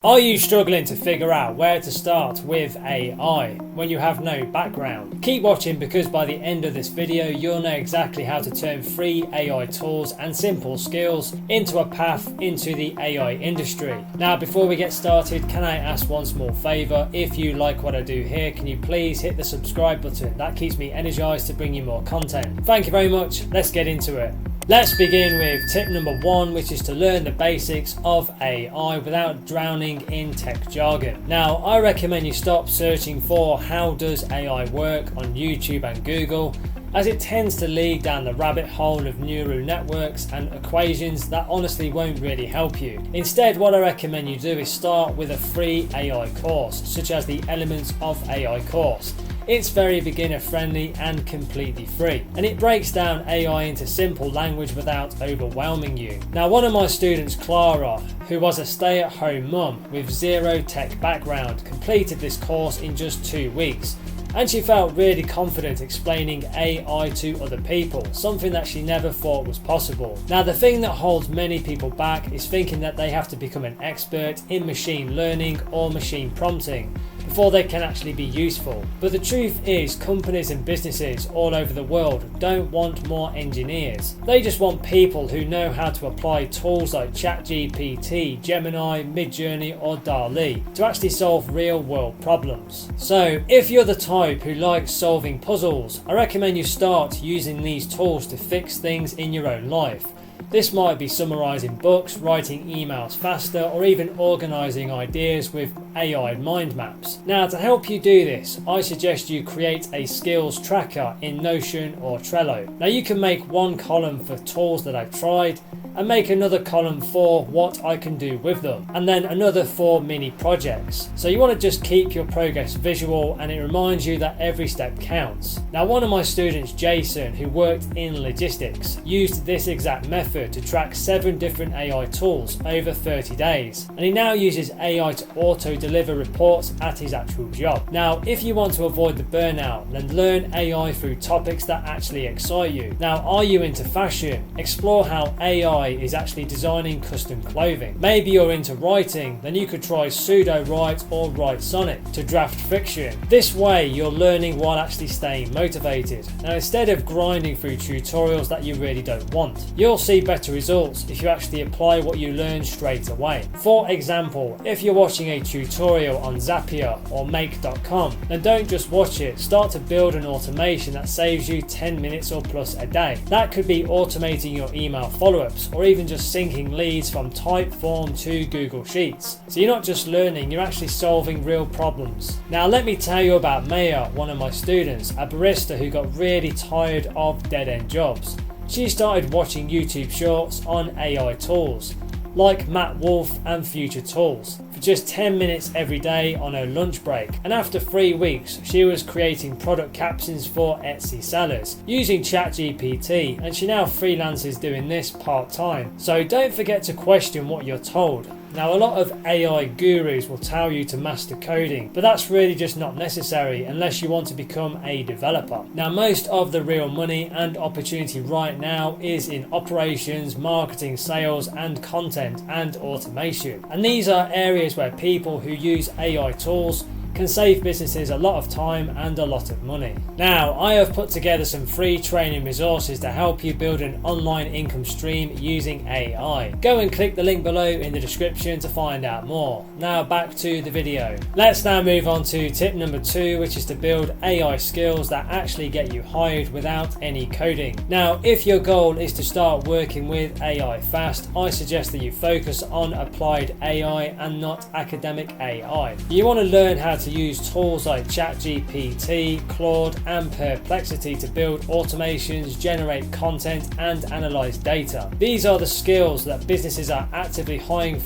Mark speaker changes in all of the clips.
Speaker 1: Are you struggling to figure out where to start with AI when you have no background? Keep watching, because by the end of this video you'll know exactly how to turn free AI tools and simple skills into a path into the AI industry. Now, before we get started, can I ask one small favour? If you like what I do here, can you please hit the subscribe button? That keeps me energized to bring you more content. Thank you very much. Let's get into it. Let's begin with tip number 1, which is to learn the basics of AI without drowning in tech jargon. Now, I recommend you stop searching for how does AI work on YouTube and Google, as it tends to lead down the rabbit hole of neural networks and equations that honestly won't really help you. Instead, what I recommend you do is start with a free AI course, such as the Elements of AI course. It's very beginner friendly and completely free, and it breaks down AI into simple language without overwhelming you. Now, one of my students, Clara, who was a stay-at-home mum with zero tech background, completed this course in just 2 weeks. And she felt really confident explaining AI to other people, something that she never thought was possible. Now, the thing that holds many people back is thinking that they have to become an expert in machine learning or machine prompting before they can actually be useful. But the truth is, companies and businesses all over the world don't want more engineers. They just want people who know how to apply tools like ChatGPT, Gemini, Midjourney or DALL-E to actually solve real world problems. So if you're the type who likes solving puzzles, I recommend you start using these tools to fix things in your own life. This might be summarising books, writing emails faster, or even organising ideas with AI mind maps. Now, to help you do this, I suggest you create a skills tracker in Notion or Trello. Now, you can make one column for tools that I've tried, and make another column for what I can do with them, and then another for mini projects. So you want to just keep your progress visual, and it reminds you that every step counts. Now, one of my students, Jason, who worked in logistics, used this exact method to track 7 different AI tools over 30 days, and he now uses AI to auto deliver reports at his actual job. Now, if you want to avoid the burnout, then learn AI through topics that actually excite you. Now, are you into fashion? Explore how AI is actually designing custom clothing. Maybe you're into writing, then you could try Pseudo Write or Write Sonnet to draft fiction. This way you're learning while actually staying motivated. Now, instead of grinding through tutorials that you really don't want, you'll see better results if you actually apply what you learn straight away. For example, if you're watching a tutorial on Zapier or Make.com, then don't just watch it, start to build an automation that saves you 10 minutes or plus a day. That could be automating your email follow-ups, or even just syncing leads from Typeform to Google Sheets. So you're not just learning, you're actually solving real problems. Now, let me tell you about Maya, one of my students, a barista who got really tired of dead-end jobs. She started watching YouTube shorts on AI tools like Matt Wolf and Future Tools for just 10 minutes every day on her lunch break, and after 3 weeks she was creating product captions for Etsy sellers using ChatGPT, and she now freelances doing this part-time. So don't forget to question what you're told. Now, a lot of AI gurus will tell you to master coding, but that's really just not necessary unless you want to become a developer. Now, most of the real money and opportunity right now is in operations, marketing, sales, and content and automation. And these are areas where people who use AI tools can save businesses a lot of time and a lot of money. Now, I have put together some free training resources to help you build an online income stream using AI. Go and click the link below in the description to find out more. Now, back to the video. Let's now move on to tip number 2, which is to build AI skills that actually get you hired without any coding. Now, if your goal is to start working with AI fast, I suggest that you focus on applied AI and not academic AI. You want to learn how to use tools like ChatGPT, Claude and Perplexity to build automations, generate content and analyze data. These are the skills that businesses are actively hiring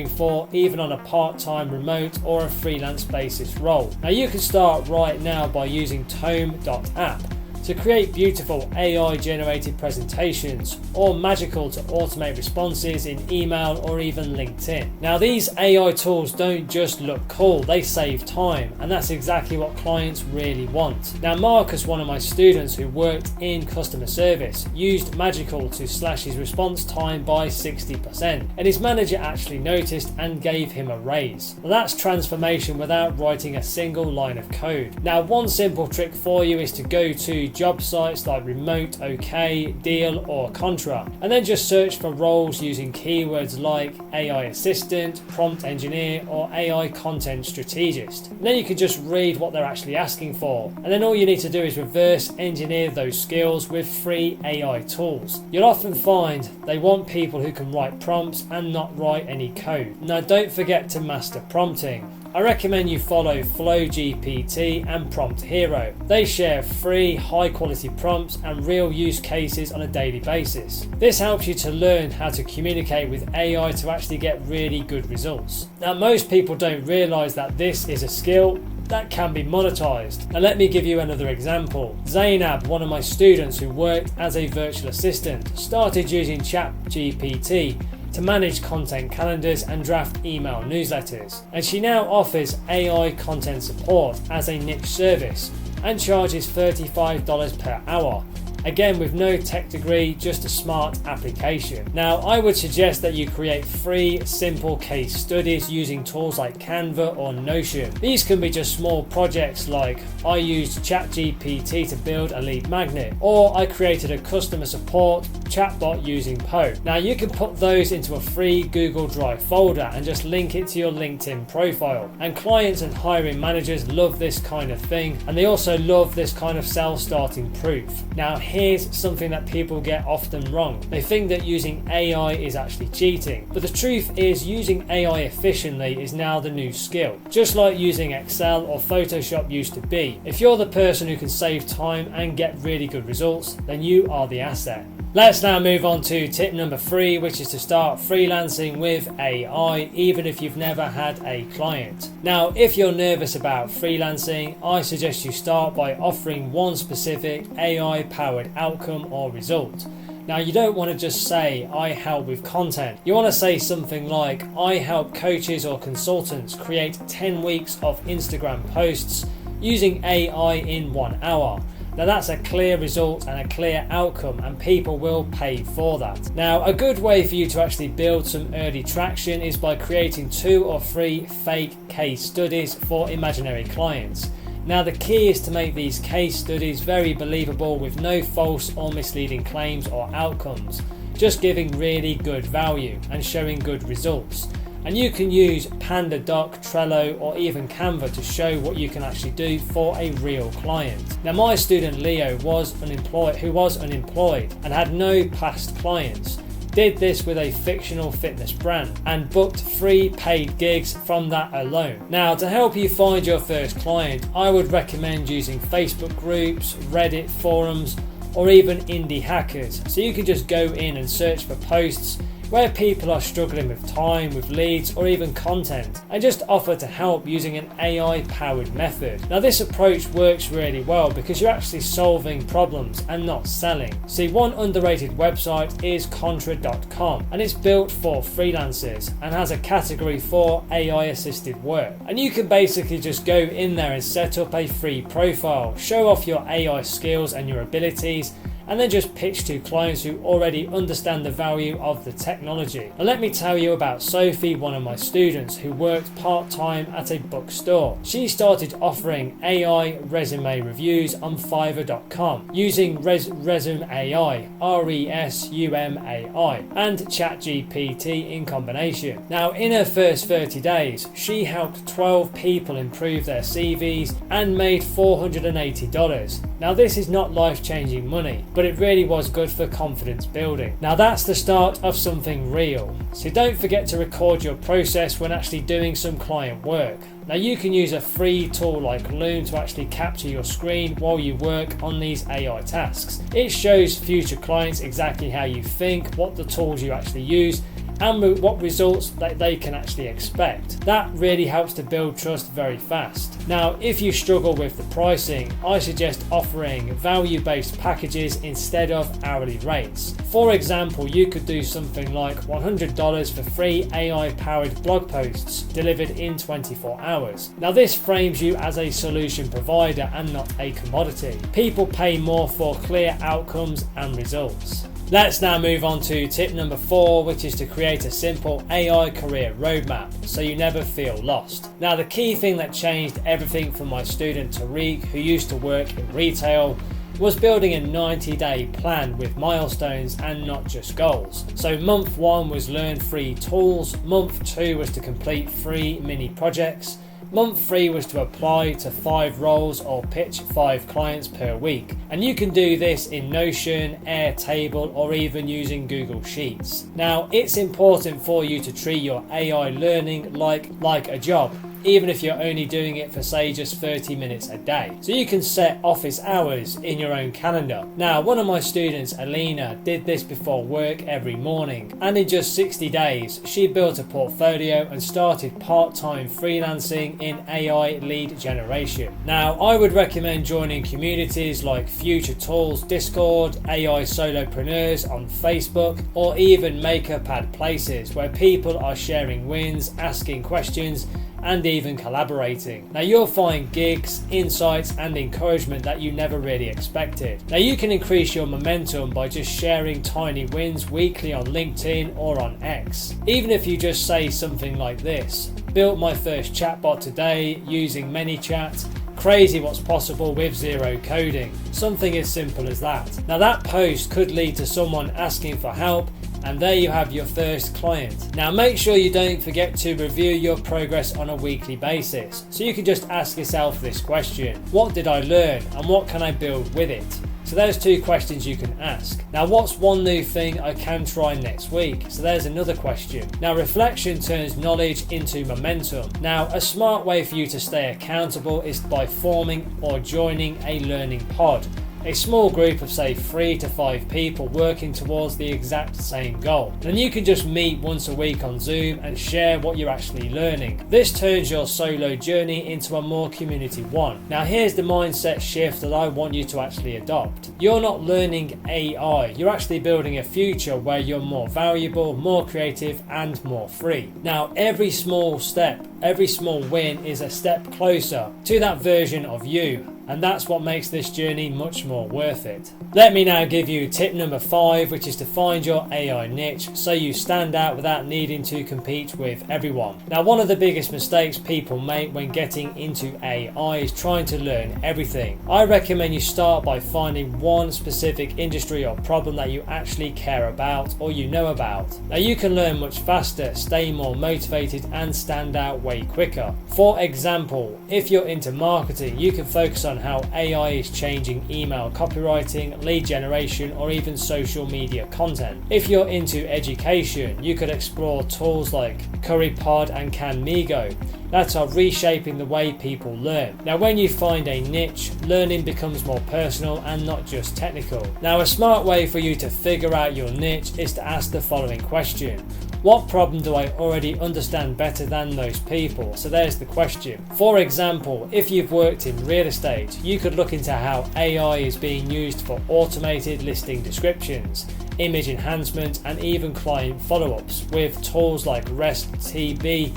Speaker 1: for, even on a part-time, remote or a freelance basis role. Now, you can start right now by using Tome.app. to create beautiful AI generated presentations, or Magical to automate responses in email or even LinkedIn. Now these AI tools don't just look cool, they save time, and that's exactly what clients really want. Now Marcus, one of my students who worked in customer service, used Magical to slash his response time by 60%, and his manager actually noticed and gave him a raise. Well, that's transformation without writing a single line of code. Now one simple trick for you is to go to job sites like Remote, OK, Deal or Contra, and then just search for roles using keywords like AI assistant, prompt engineer or AI content strategist. And then you can just read what they're actually asking for, and then all you need to do is reverse engineer those skills with free AI tools. You'll often find they want people who can write prompts and not write any code. Now don't forget to master prompting. I recommend you follow FlowGPT and Prompt Hero. They share free, high quality prompts and real use cases on a daily basis. This helps you to learn how to communicate with AI to actually get really good results. Now most people don't realise that this is a skill that can be monetized. Now let me give you another example. Zainab, one of my students who worked as a virtual assistant, started using ChatGPT to manage content calendars and draft email newsletters, and she now offers AI content support as a niche service and charges $35 per hour. Again, with no tech degree, just a smart application. Now, I would suggest that you create free, simple case studies using tools like Canva or Notion. These can be just small projects like I used ChatGPT to build a lead magnet, or I created a customer support chatbot using Poe. Now, you can put those into a free Google Drive folder and just link it to your LinkedIn profile. And clients and hiring managers love this kind of thing, and they also love this kind of self-starting proof. Now, here's something that people get often wrong. They think that using AI is actually cheating, but the truth is using AI efficiently is now the new skill. Just like using Excel or Photoshop used to be. If you're the person who can save time and get really good results, then you are the asset. Let's now move on to tip number 3, which is to start freelancing with AI even if you've never had a client. Now, if you're nervous about freelancing, I suggest you start by offering one specific AI-powered outcome or result. Now, you don't want to just say, I help with content. You want to say something like, I help coaches or consultants create 10 weeks of Instagram posts using AI in 1 hour. Now that's a clear result and a clear outcome, and people will pay for that. Now, a good way for you to actually build some early traction is by creating 2 or 3 fake case studies for imaginary clients. Now the key is to make these case studies very believable with no false or misleading claims or outcomes, just giving really good value and showing good results. And you can use PandaDoc, Trello or even Canva to show what you can actually do for a real client. Now my student Leo who was unemployed and had no past clients, did this with a fictional fitness brand and booked 3 paid gigs from that alone. Now, to help you find your first client, I would recommend using Facebook groups, Reddit forums or even indie hackers. So you can just go in and search for posts where people are struggling with time, with leads or even content, and just offer to help using an AI powered method. Now this approach works really well because you're actually solving problems and not selling. See, one underrated website is Contra.com, and it's built for freelancers and has a category for AI assisted work. And you can basically just go in there and set up a free profile, show off your AI skills and your abilities, and then just pitch to clients who already understand the value of the technology. And let me tell you about Sophie, one of my students who worked part-time at a bookstore. She started offering AI resume reviews on Fiverr.com using Resumai, RESUMAI, and ChatGPT in combination. Now, in her first 30 days, she helped 12 people improve their CVs and made $480. Now, this is not life-changing money, but it really was good for confidence building. Now that's the start of something real. So don't forget to record your process when actually doing some client work. Now you can use a free tool like Loom to actually capture your screen while you work on these AI tasks. It shows future clients exactly how you think, what the tools you actually use, and what results that they can actually expect. That really helps to build trust very fast. Now, if you struggle with the pricing, I suggest offering value-based packages instead of hourly rates. For example, you could do something like $100 for free AI-powered blog posts delivered in 24 hours. Now, this frames you as a solution provider and not a commodity. People pay more for clear outcomes and results. Let's now move on to tip number 4, which is to create a simple AI career roadmap so you never feel lost. Now, the key thing that changed everything for my student Tariq, who used to work in retail, was building a 90-day plan with milestones and not just goals. So month 1 was learn 3 tools, month 2 was to complete 3 mini projects, month 3 was to apply to 5 roles or pitch 5 clients per week. And you can do this in Notion, Airtable, or even using Google Sheets. Now, it's important for you to treat your AI learning like a job, even if you're only doing it for, say, just 30 minutes a day. So you can set office hours in your own calendar. Now, one of my students, Alina, did this before work every morning, and in just 60 days, she built a portfolio and started part-time freelancing in AI lead generation. Now, I would recommend joining communities like Future Tools Discord, AI Solopreneurs on Facebook, or even MakerPad places where people are sharing wins, asking questions, and even collaborating. Now, you'll find gigs, insights, and encouragement that you never really expected. Now, you can increase your momentum by just sharing tiny wins weekly on LinkedIn or on X. Even if you just say something like this: built my first chatbot today using ManyChat. Crazy what's possible with zero coding. Something as simple as that. Now, that post could lead to someone asking for help, and there you have your first client. Now, make sure you don't forget to review your progress on a weekly basis. So you can just ask yourself this question: what did I learn and what can I build with it? So there's 2 questions you can ask. Now, what's one new thing I can try next week? So there's another question. Now, reflection turns knowledge into momentum. Now, a smart way for you to stay accountable is by forming or joining a learning pod. A small group of, say, 3 to 5 people working towards the exact same goal. And you can just meet once a week on Zoom and share what you're actually learning. This turns your solo journey into a more community one. Now, here's the mindset shift that I want you to actually adopt. You're not learning AI, you're actually building a future where you're more valuable, more creative, and more free. Now, every small step, every small win is a step closer to that version of you. And that's what makes this journey much more worth it. Let me now give you tip number 5, which is to find your AI niche so you stand out without needing to compete with everyone. Now, one of the biggest mistakes people make when getting into AI is trying to learn everything. I recommend you start by finding one specific industry or problem that you actually care about or you know about. Now, you can learn much faster, stay more motivated, and stand out way quicker. For example, if you're into marketing, you can focus on how AI is changing email copywriting, lead generation, or even social media content. If you're into education, you could explore tools like CurryPod and CanMigo that are reshaping the way people learn. Now, when you find a niche, learning becomes more personal and not just technical. Now, a smart way for you to figure out your niche is to ask the following question: what problem do I already understand better than those people? So there's the question. For example, if you've worked in real estate, you could look into how AI is being used for automated listing descriptions, image enhancement, and even client follow-ups with tools like RESTB.ai,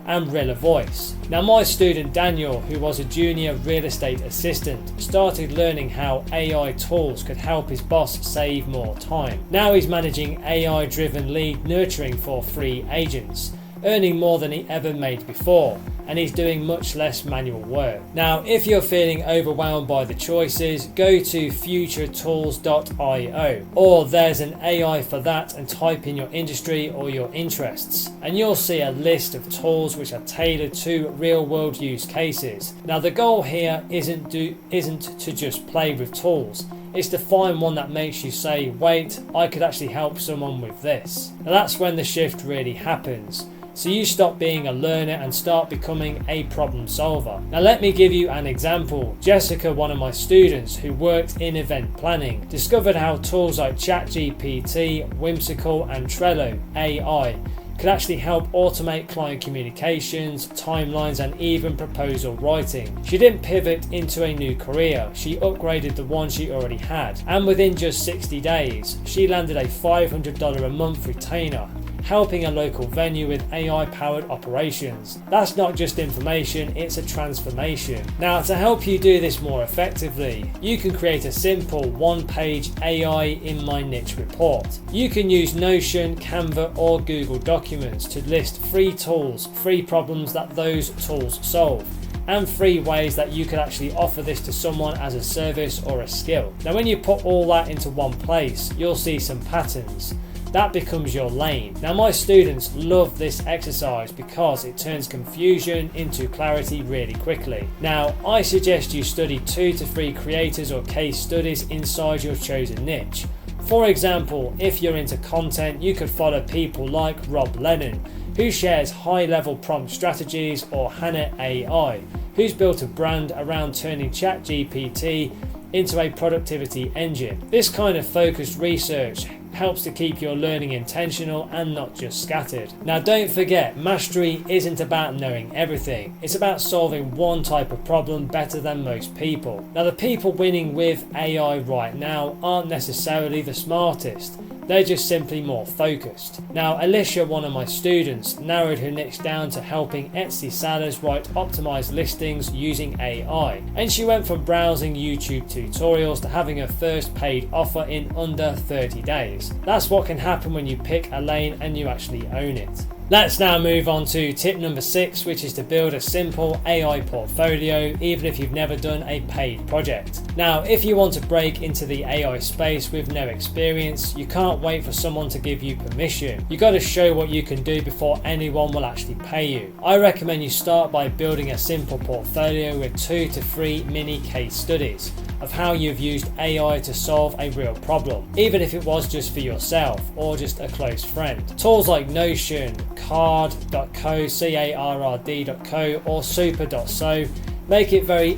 Speaker 1: and Rilla Voice. Now, my student Daniel, who was a junior real estate assistant, started learning how AI tools could help his boss save more time. Now he's managing AI-driven lead nurturing for free agents, earning more than he ever made before, and he's doing much less manual work. Now, if you're feeling overwhelmed by the choices, go to futuretools.io, or there's an AI for that, and type in your industry or your interests, and you'll see a list of tools which are tailored to real-world use cases. Now, the goal here isn't to just play with tools. It's to find one that makes you say, wait, I could actually help someone with this. Now, that's when the shift really happens. So you stop being a learner and start becoming a problem solver. Now let me give you an example. Jessica, one of my students who worked in event planning, discovered how tools like ChatGPT, Whimsical and Trello AI could actually help automate client communications, timelines and even proposal writing. She didn't pivot into a new career, she upgraded the one she already had, and within just 60 days she landed a $500 a month retainer, helping a local venue with AI powered operations. That's not just information, it's a transformation. Now to help you do this more effectively, you can create a simple one-page AI in my niche report. You can use Notion, Canva or Google Documents to list free tools, free problems that those tools solve, and free ways that you could actually offer this to someone as a service or a skill. Now when you put all that into one place, you'll see some patterns. That becomes your lane. Now my students love this exercise because it turns confusion into clarity really quickly. Now I suggest you study 2 to 3 creators or case studies inside your chosen niche. For example, if you're into content, you could follow people like Rob Lennon, who shares high-level prompt strategies, or Hannah AI, who's built a brand around turning ChatGPT into a productivity engine. This kind of focused research helps to keep your learning intentional and not just scattered. Now don't forget, mastery isn't about knowing everything, it's about solving one type of problem better than most people. Now the people winning with AI right now aren't necessarily the smartest, they're just simply more focused. Now Alicia, one of my students, narrowed her niche down to helping Etsy sellers write optimized listings using AI, and she went from browsing YouTube tutorials to having her first paid offer in under 30 days. That's what can happen when you pick a lane and you actually own it. Let's now move on to tip number 6, which is to build a simple AI portfolio even if you've never done a paid project. Now, if you want to break into the AI space with no experience, you can't wait for someone to give you permission. You got to show what you can do before anyone will actually pay you. I recommend you start by building a simple portfolio with 2 to 3 mini case studies of how you've used AI to solve a real problem, even if it was just for yourself or just a close friend. Tools like Notion, card.co, card.co or super.so make it very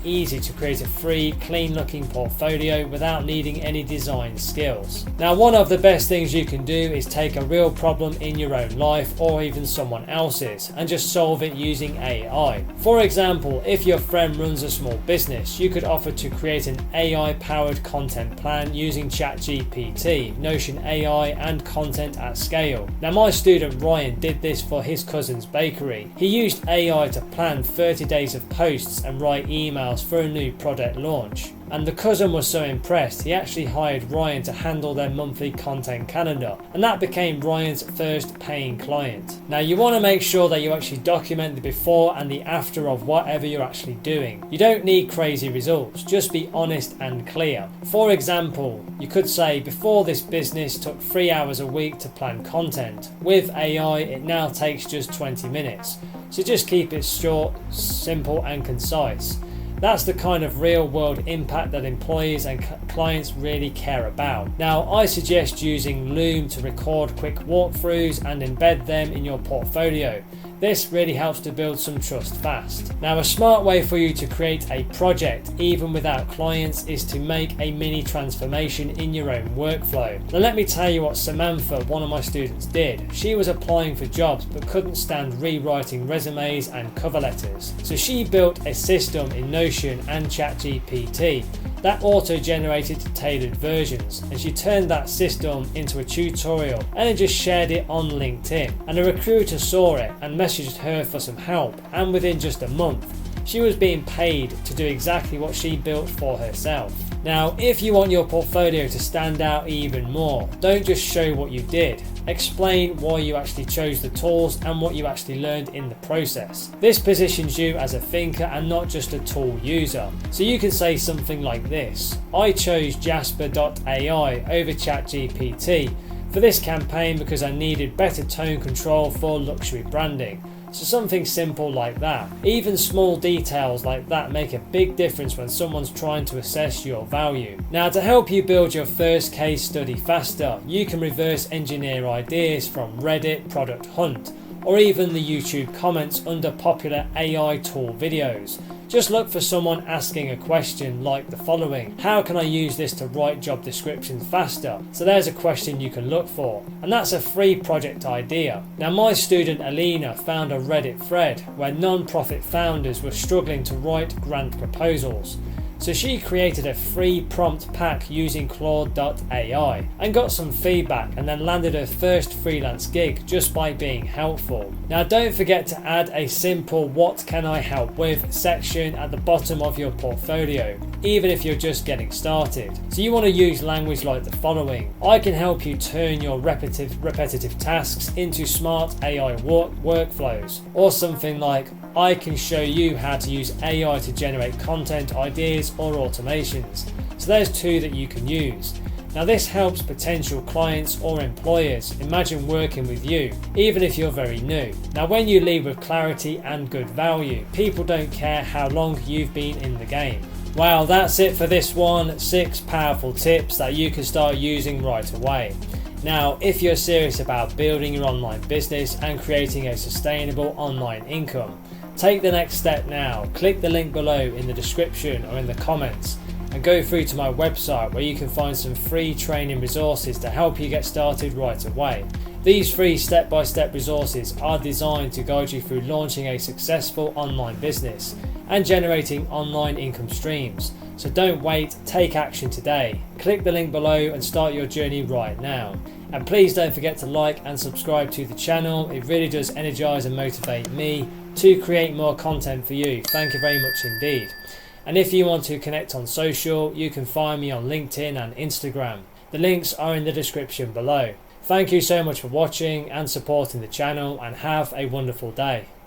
Speaker 1: easy to create a free, clean looking portfolio without needing any design skills. Now one of the best things you can do is take a real problem in your own life or even someone else's and just solve it using AI. For example, if your friend runs a small business, you could offer to create an AI powered content plan using ChatGPT, Notion AI and content at scale. Now my student Ryan did this for his cousin's bakery. He used AI to plan 30 days of posts and write emails for a new product launch. And the cousin was so impressed, he actually hired Ryan to handle their monthly content calendar, and that became Ryan's first paying client. Now you want to make sure that you actually document the before and the after of whatever you're actually doing. You don't need crazy results, just be honest and clear. For example, you could say, before this business took 3 hours a week to plan content. With AI, it now takes just 20 minutes. So just keep it short, simple and concise. That's the kind of real world impact that employees and clients really care about. Now, I suggest using Loom to record quick walkthroughs and embed them in your portfolio. This really helps to build some trust fast. Now, a smart way for you to create a project even without clients is to make a mini transformation in your own workflow. Now let me tell you what Samantha, one of my students, did. She was applying for jobs but couldn't stand rewriting resumes and cover letters. So she built a system in Notion and ChatGPT that auto-generated tailored versions, and she turned that system into a tutorial and then just shared it on LinkedIn, and a recruiter saw it and messaged her for some help, and within just a month she was being paid to do exactly what she built for herself. Now, if you want your portfolio to stand out even more, don't just show what you did. Explain why you actually chose the tools and what you actually learned in the process. This positions you as a thinker and not just a tool user. So you can say something like this: I chose Jasper.ai over ChatGPT for this campaign because I needed better tone control for luxury branding. So something simple like that. Even small details like that make a big difference when someone's trying to assess your value. Now, to help you build your first case study faster, you can reverse engineer ideas from Reddit Product Hunt, or even the YouTube comments under popular AI tool videos. Just look for someone asking a question like the following: how can I use this to write job descriptions faster? So there's a question you can look for, and that's a free project idea. Now, my student Alina found a Reddit thread where non-profit founders were struggling to write grant proposals. So she created a free prompt pack using Claude.ai and got some feedback, and then landed her first freelance gig just by being helpful. Now, don't forget to add a simple "what can I help with" section at the bottom of your portfolio, even if you're just getting started. So you want to use language like the following: I can help you turn your repetitive tasks into smart AI workflows, or something like I can show you how to use AI to generate content ideas or automations. So there's two that you can use. Now, this helps potential clients or employers imagine working with you, even if you're very new. Now, when you lead with clarity and good value, people don't care how long you've been in the game. Well, that's it for this one. 6 powerful tips that you can start using right away. Now, if you're serious about building your online business and creating a sustainable online income, take the next step now. Click the link below in the description or in the comments and go through to my website, where you can find some free training resources to help you get started right away. These free step-by-step resources are designed to guide you through launching a successful online business and generating online income streams. So don't wait, take action today. Click the link below and start your journey right now. And please don't forget to like and subscribe to the channel. It really does energize and motivate me to create more content for you. Thank you very much indeed. And if you want to connect on social, you can find me on LinkedIn and Instagram. The links are in the description below. Thank you so much for watching and supporting the channel, and have a wonderful day.